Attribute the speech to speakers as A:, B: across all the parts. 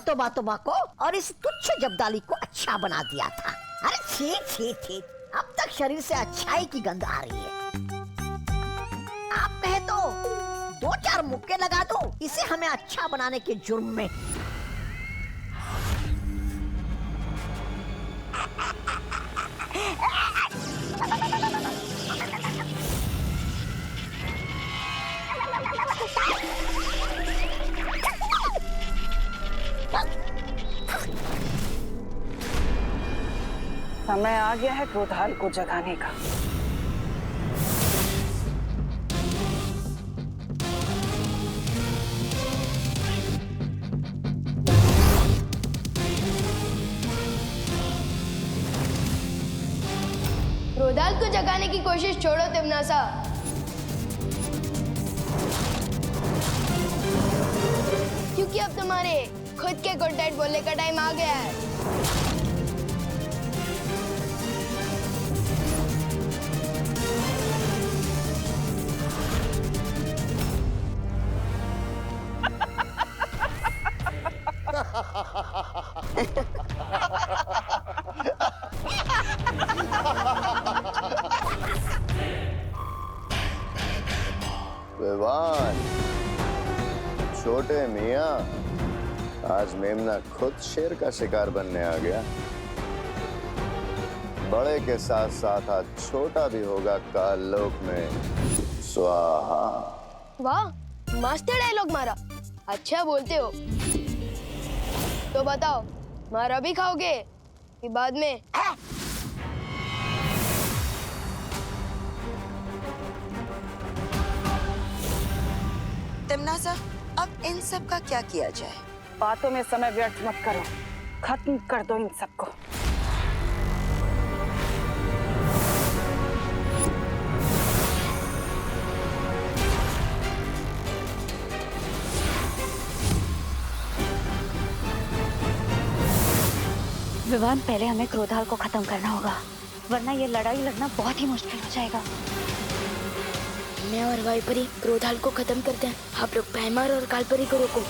A: तोबा तोबा को और इस तुच्छ जब्दाली को अच्छा बना दिया था। अरे छी छी छी, अब तक शरीर से अच्छाई की गंध आ रही है। आप कहे तो 2-4 मुक्के लगा दो इसे हमें अच्छा बनाने के जुर्म में।
B: समय आ गया है क्रोधाल को जगाने का।
C: क्रोधाल को जगाने की कोशिश छोड़ो तिम्नासा। क्योंकि अब तुम्हारे खुद के गुड नाइट बोलने का टाइम आ गया है।
D: विवान, छोटे मियाँ, आज मेमना खुद शेर का शिकार बनने आ गया। बड़े के साथ साथ आज छोटा भी होगा काल लोक में। स्वाहा।
C: वाह, मस्त डायलॉग मारा। अच्छा बोलते हो। तो बताओ, मारा भी खाओगे कि बाद में?
E: तिम्नासा, अब इन सब का क्या किया जाए?
B: बातों में समय व्यर्थ मत करो, खत्म कर दो इन सबको।
F: विवान, पहले हमें क्रोधाल को खत्म करना होगा, वरना ये लड़ाई लड़ना बहुत ही मुश्किल हो जाएगा।
C: मैं और वाइपरी क्रोधाल को खत्म करते हैं, आप लोग पैमार और कालपरी को रोको।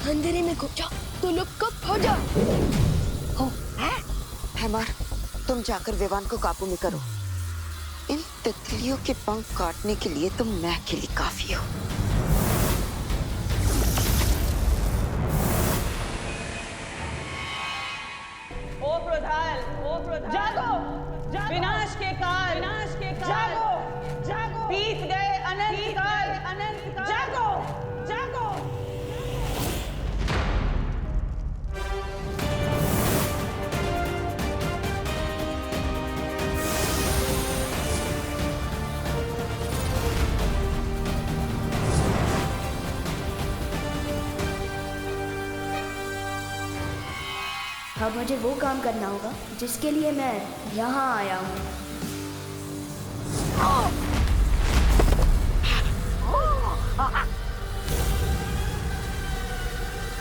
C: अंधेरे में घुस जाओ तो लोग कब हो जाओ।
E: हो, हैमर, तुम जाकर विवान को काबू में करो। इन तितलियों के पंख काटने के लिए तुम मैं अकेली काफी हो।
B: ओ क्रोधाल, जागो, विनाश के काल, जागो, जागो, बीत गए अनंत काल, जागो, जागो।
C: अब मुझे वो काम करना होगा जिसके लिए मैं यहाँ आया हूँ।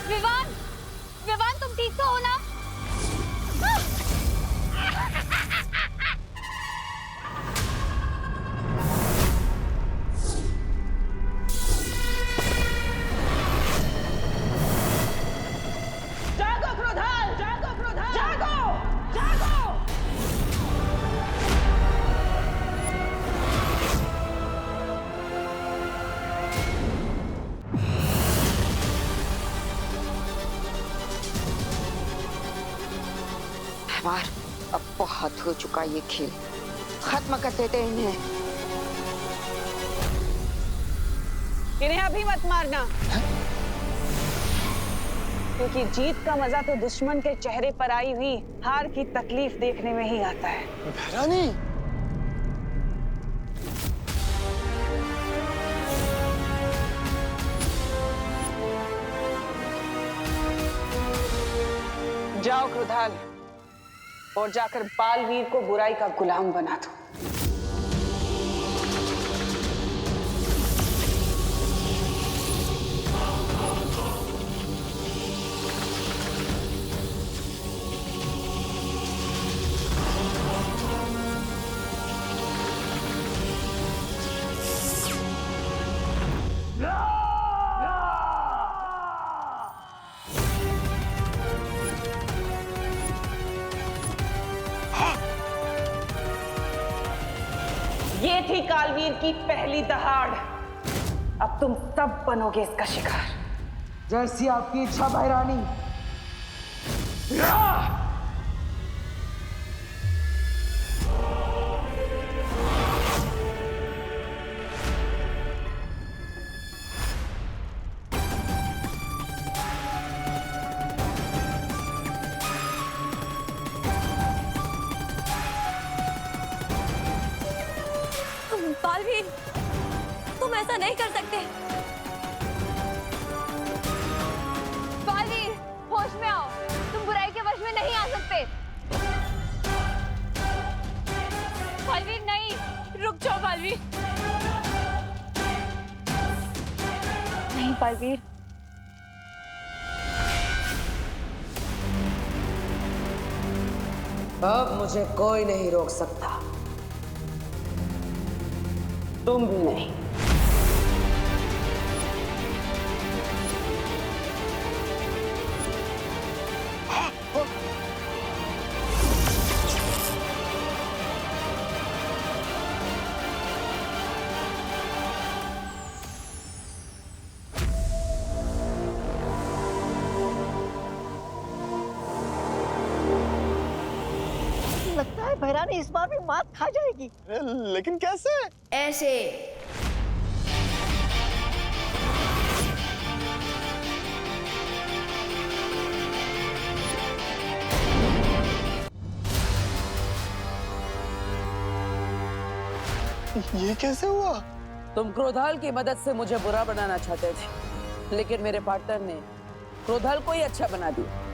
F: विवान, विवान, तुम ठीक तो हो ना?
B: जागो क्रोधाल, जागो क्रोधाल, जागो, जागो।
E: हैमर, अब बहुत हो चुका ये खेल, खत्म कर देते इन्हें।
B: इन्हें अभी मत मारना, क्योंकि जीत का मजा तो दुश्मन के चेहरे पर आई हुई हार की तकलीफ देखने में ही आता है।
D: भैरानी,
B: जाओ क्रोधाल और जाकर बालवीर को बुराई का गुलाम बना दो। ये थी कालवीर की पहली दहाड़। अब तुम सब बनोगे इसका शिकार।
G: जैसी आपकी इच्छा भाई रानी।
H: बालवीर, तुम ऐसा नहीं कर सकते। बालवीर, होश में आओ। तुम बुराई के वश में नहीं आ सकते। बालवीर नहीं, रुक जाओ बालवीर।
F: नहीं बालवीर,
G: अब मुझे कोई नहीं रोक सकता।
B: तुम भी नहीं।
A: लगता है भैरानी इस बार भी मात खा जाएगी।
D: लेकिन कैसे?
C: ऐसे।
D: ये कैसे हुआ?
G: तुम क्रोधाल की मदद से मुझे बुरा बनाना चाहते थे, लेकिन मेरे पार्टनर ने क्रोधाल को ही अच्छा बना दिया।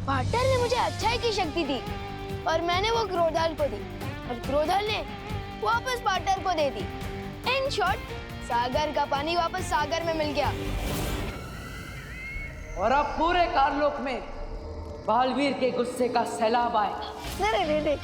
C: पार्टनर ने मुझे अच्छाई की शक्ति दी और मैंने वो क्रोधाल को दी और क्रोधाल ने वापस पार्टनर को दे दी। इन शॉर्ट, सागर का पानी वापस सागर में मिल गया।
G: और अब पूरे कारलोक में बालवीर के गुस्से का सैलाब आएगा।
A: नहीं नहीं नहीं,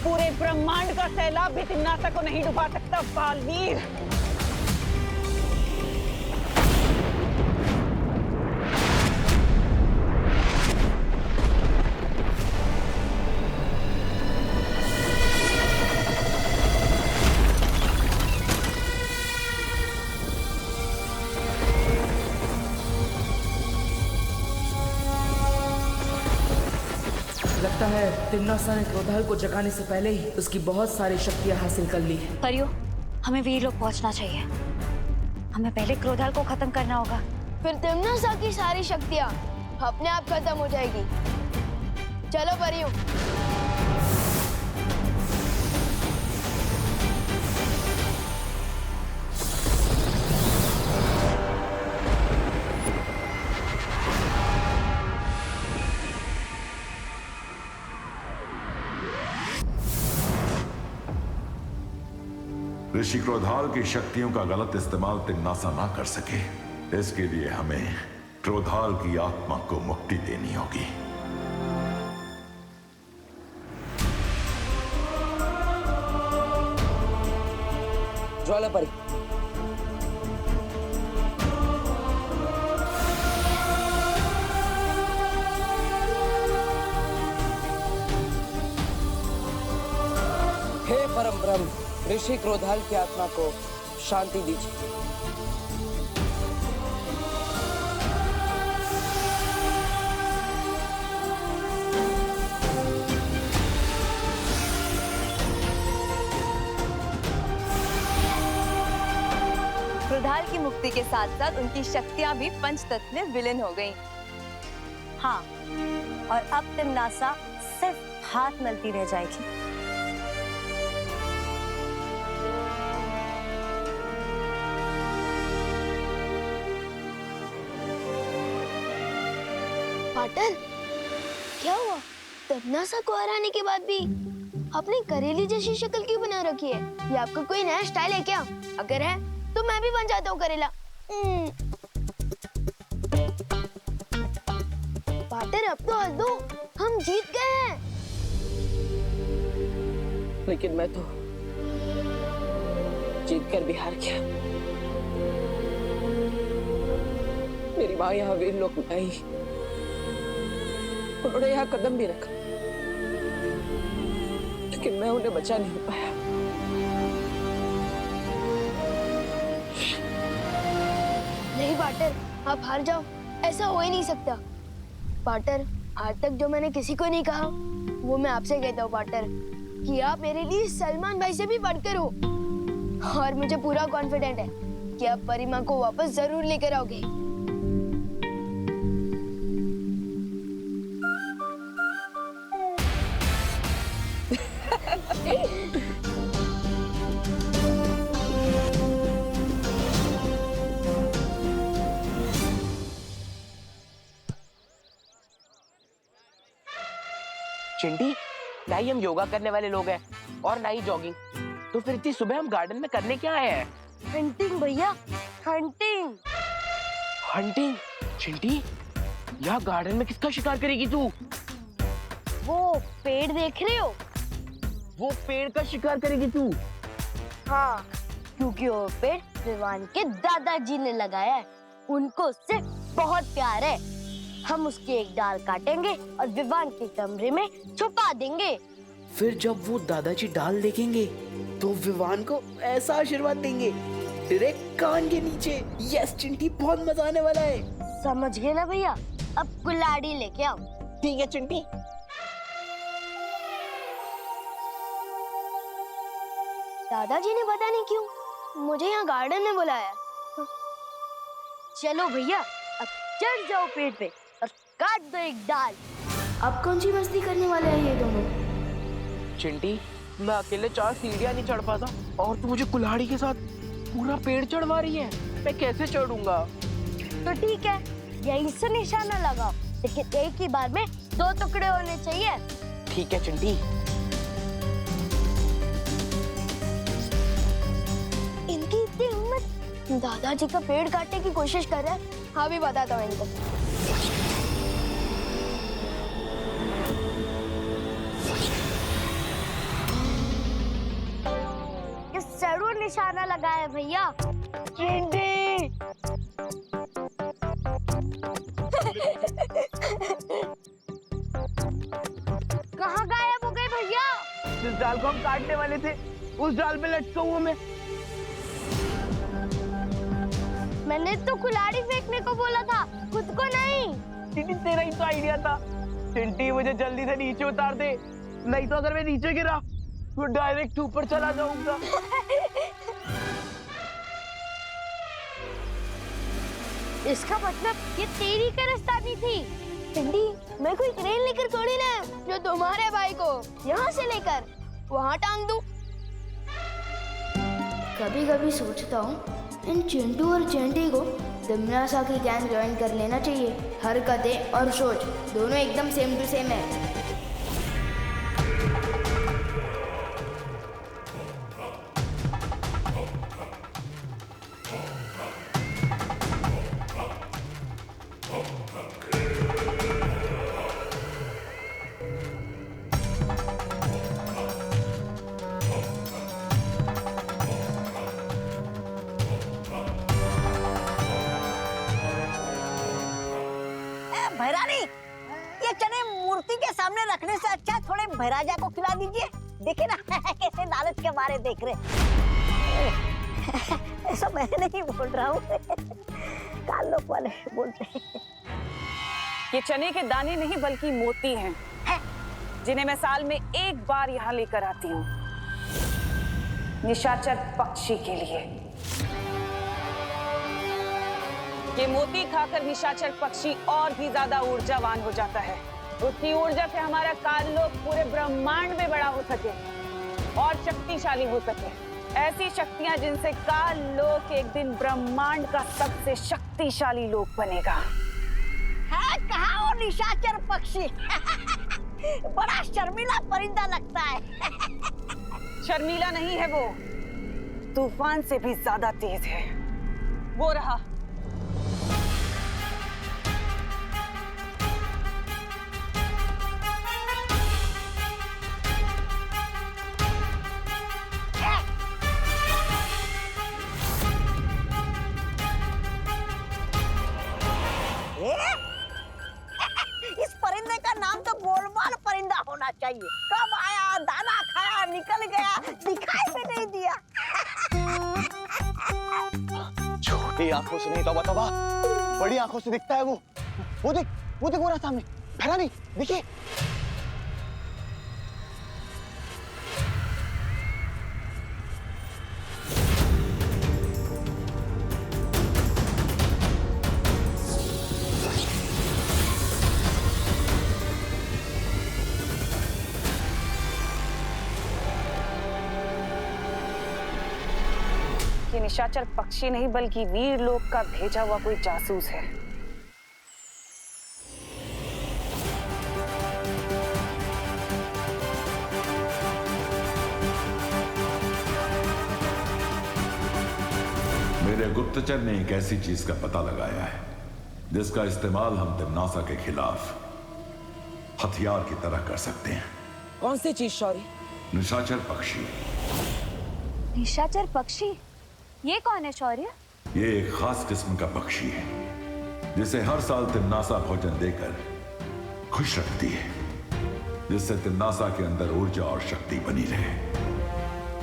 B: पूरे ब्रह्मांड का सैलाब भी तिन्नासा को नहीं डुबा सकता बालवीर।
I: तिम्नासा ने क्रोधाल को जगाने से पहले ही उसकी बहुत सारी शक्तियां हासिल कर ली है।
F: परियो, हमें वीर लोग पहुंचना चाहिए। हमें पहले क्रोधाल को खत्म करना होगा।
C: फिर तिम्नासा की सारी शक्तियाँ अपने आप खत्म हो जाएगी। चलो परियों।
J: ऋषि क्रोधाल की शक्तियों का गलत इस्तेमाल तिम्नासा ना कर सके, इसके लिए हमें क्रोधाल की आत्मा को मुक्ति देनी होगी।
G: ज्वालापरी, हे परम ब्रह्म, ऋषि क्रोधाल की आत्मा को शांति दीजिए।
H: क्रोधाल की मुक्ति के साथ साथ उनकी शक्तियां भी पंचतत्व में विलीन हो गईं। हाँ, और अब तिम्नासा सिर्फ हाथ मलती रह जाएगी।
C: पाटर, क्या हुआ? तिम्नासा को हराने के बाद भी आपने करेली जैसी शक्ल क्यों बना रखी है? ये आपका कोई नया स्टाइल है क्या? अगर है तो मैं भी बन जाता हूँ करेला। पाटर, अब तो हंस दो, हम जीत गए हैं।
G: लेकिन मैं तो जीत कर भी हार गया। मेरी माँ यहाँ वीर लोक में आई, उन्होंने यहाँ कदम भी रखा, लेकिन मैं उन्हें बचा नहीं पाया।
C: नहीं पाटर, आप हार जाओ, ऐसा हो ही नहीं सकता। पाटर, आज तक जो मैंने किसी को नहीं कहा वो मैं आपसे कहता हूँ पाटर, कि आप मेरे लिए सलमान भाई से भी बढ़कर हो। और मुझे पूरा कॉन्फिडेंट है कि आप परिमा को वापस जरूर लेकर आओगे।
K: चिंटी, ना ही हम योगा करने वाले लोग हैं और ना ही जॉगिंग, तो फिर इतनी सुबह हम गार्डन में करने क्या आए हैं?
C: हंटिंग भैया, हंटिंग।
K: हंटिंग? चिंटी, यहाँ गार्डन में किसका शिकार करेगी तू?
C: वो पेड़ देख रहे हो?
K: वो पेड़ का शिकार करेगी तू?
C: हाँ, क्योंकि वो पेड़ विवान के दादाजी ने लगाया है। उनको उससे बहुत प्यार है। हम उसकी एक डाल काटेंगे और विवान के कमरे में छुपा देंगे।
K: फिर जब वो दादाजी डाल देखेंगे तो विवान को ऐसा आशीर्वाद देंगे डायरेक्ट कान के नीचे। यस चिंटी, बहुत मजा आने वाला है।
C: समझ गए ना भैया? अब कुल्हाड़ी लेके आओ।
K: ठीक है चिंटी।
C: दादाजी ने पता नहीं क्यों मुझे यहाँ गार्डन में बुलाया। चलो भैया, अब चढ़ जाओ पेड़ पे और काट दो एक डाल। अब कौन सी मस्ती करने वाले हैं ये दोनों?
K: चिंटी, मैं अकेले 4 सीढ़ियाँ नहीं चढ़ पाता और तू मुझे कुल्हाड़ी के साथ पूरा पेड़ चढ़वा रही है। मैं कैसे चढ़ूंगा?
C: तो ठीक है, यहीं से निशाना लगाओ, लेकिन एक ही बार में 2 टुकड़े होने चाहिए।
K: ठीक है चिंटी।
C: इनकी इतनी हिम्मत, दादाजी का पेड़ काटने की कोशिश कर रहे हैं। हाँ, भी बताता हूँ इनको। जरूर निशाना लगाया भैया। चिंटी। कहाँ गायब हो गए भैया?
K: जिस डाल को हम काटने वाले थे उस डाल पे लटका हूँ मैं।
C: मैंने तो कुल्हाड़ी फेंकने को बोला था, खुद को नहीं।
K: चिंटी, तेरा ही तो आइडिया था। चिंटी, मुझे जल्दी से नीचे उतार दे, नहीं तो अगर मैं नीचे गिरा तो डायरेक्ट ऊपर चला जाऊंगा।
C: इसका मतलब ये तेरी कारस्तानी थी। टिंडी, मैं कोई ट्रेन लेकर थोड़ी ना जो तुम्हारे भाई को यहाँ से लेकर वहाँ टांग दूं। कभी कभी सोचता हूँ इन चिंटू और चेंटी को तिमनासा की गैंग ज्वाइन कर लेना चाहिए। हरकतें और सोच दोनों एकदम सेम टू सेम है।
A: भैरानी, ये चने मूर्ति के सामने रखने से अच्छा थोड़े भैराजा को खिला दीजिए। देखिए ना कैसे लालच के मारे देख रहे। ऐसा मैं नहीं बोल रहा हूँ, काल लोग वाले बोलते हैं।
B: ये चने के दाने नहीं बल्कि मोती हैं, जिन्हें मैं साल में एक बार यहाँ लेकर आती हूँ निशाचर पक्षी के लिए। ये मोती खाकर निशाचर पक्षी और भी ज्यादा ऊर्जावान हो जाता है। उसकी ऊर्जा से हमारा काललोक पूरे ब्रह्मांड में बड़ा हो सके और शक्तिशाली हो सके। ऐसी शक्तियां जिनसे काललोक एक दिन ब्रह्मांड का सबसे शक्तिशाली लोक बनेगा।
A: है कहाँ वो निशाचर पक्षी? बड़ा शर्मीला परिंदा लगता है।
B: शर्मीला नहीं है वो, तूफान से भी ज्यादा तेज है। वो रहा।
A: इस परिंदे का नाम तो गोलमाल परिंदा होना चाहिए। कब आया, दाना खाया, निकल गया, दिखाई भी नहीं दिया।
L: छोटी आंखों से नहीं, तौबा तौबा, बड़ी आंखों से दिखता है वो। वो देख वो रहा सामने। भैरानी देखिए।
B: ये निशाचर पक्षी नहीं बल्कि वीर लोक का भेजा हुआ कोई जासूस है।
J: मेरे गुप्तचर ने एक ऐसी चीज का पता लगाया है जिसका इस्तेमाल हम तिमनासा के खिलाफ हथियार की तरह कर सकते हैं।
G: कौन सी चीज शौर्य?
J: निशाचर पक्षी।
F: निशाचर पक्षी? ये कौन है शौर्य?
J: ये एक खास किस्म का पक्षी है जिसे हर साल तिमनासा भोजन देकर खुश रखती है, जिससे तिमनासा के अंदर ऊर्जा और शक्ति बनी रहे।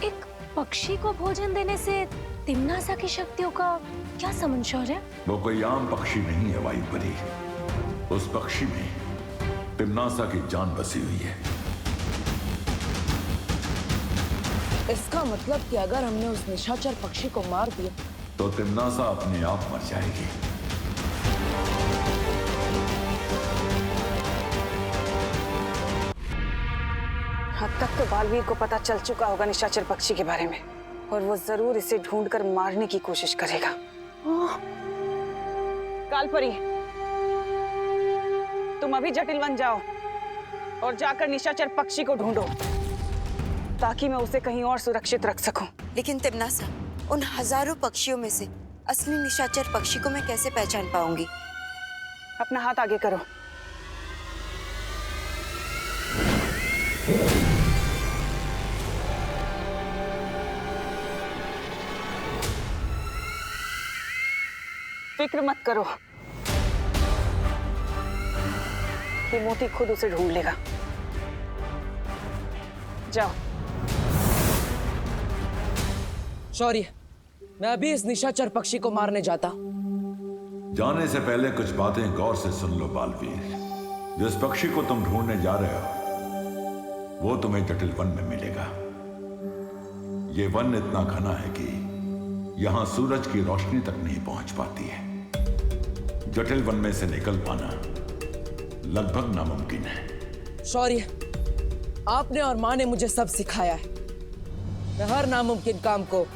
F: एक पक्षी को भोजन देने से तिमनासा की शक्तियों का क्या संबंध शौर्य?
J: वो कोई आम पक्षी नहीं है वायुपरी। उस पक्षी में तिमनासा की जान बसी हुई है।
G: इसका मतलब कि अगर हमने उस निशाचर पक्षी को मार दिया
J: तो तिमनासा अपने आप मर जाएगी।
B: अब तक तो बालवीर को पता चल चुका होगा निशाचर पक्षी के बारे में, और वो जरूर इसे ढूंढकर मारने की कोशिश करेगा। कालपरी, तुम अभी जटिल वन जाओ और जाकर निशाचर पक्षी को ढूंढो ताकि मैं उसे कहीं और सुरक्षित रख सकूं।
E: लेकिन तिमनासा, उन हजारों पक्षियों में से असली निशाचर पक्षी को मैं कैसे पहचान पाऊंगी?
B: अपना हाथ आगे करो। फिक्र मत करो, ये मोती खुद उसे ढूंढ लेगा। जाओ।
G: शौर्य, मैं अभी इस निशाचर पक्षी को मारने जाता।
J: जाने से पहले कुछ बातें गौर से सुन लो बालवीर। जिस पक्षी को तुम ढूंढने जा रहे हो वो तुम्हें जटिल वन में मिलेगा। ये वन इतना घना है कि यहां सूरज की रोशनी तक नहीं पहुंच पाती है। जटिल वन में से निकल पाना लगभग नामुमकिन है।
G: शौर्य, आपने और माँ ने मुझे सब सिखाया है। मैं हर नामुमकिन काम को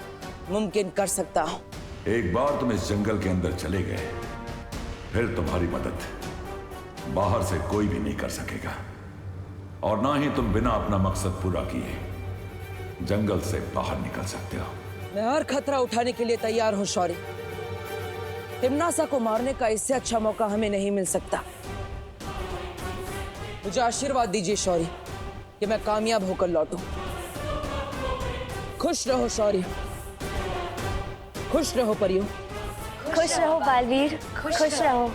G: मुमकिन कर सकता हूँ।
J: एक बार तुम इस जंगल के अंदर चले गए, फिर तुम्हारी मदद बाहर से कोई भी नहीं कर सकेगा, और ना ही तुम बिना अपना मकसद पूरा किए जंगल से बाहर निकल सकते हो।
G: मैं हर खतरा उठाने के लिए तैयार हूँ शौर्य। तिम्नासा को मारने का इससे अच्छा मौका हमें नहीं मिल सकता। मुझे आशीर्वाद दीजिए शौर्य कि मैं कामयाब होकर लौटूं। खुश रहो शौर्य, खुश रहो परियों।
C: खुश रहो बालवीर, खुश रहो।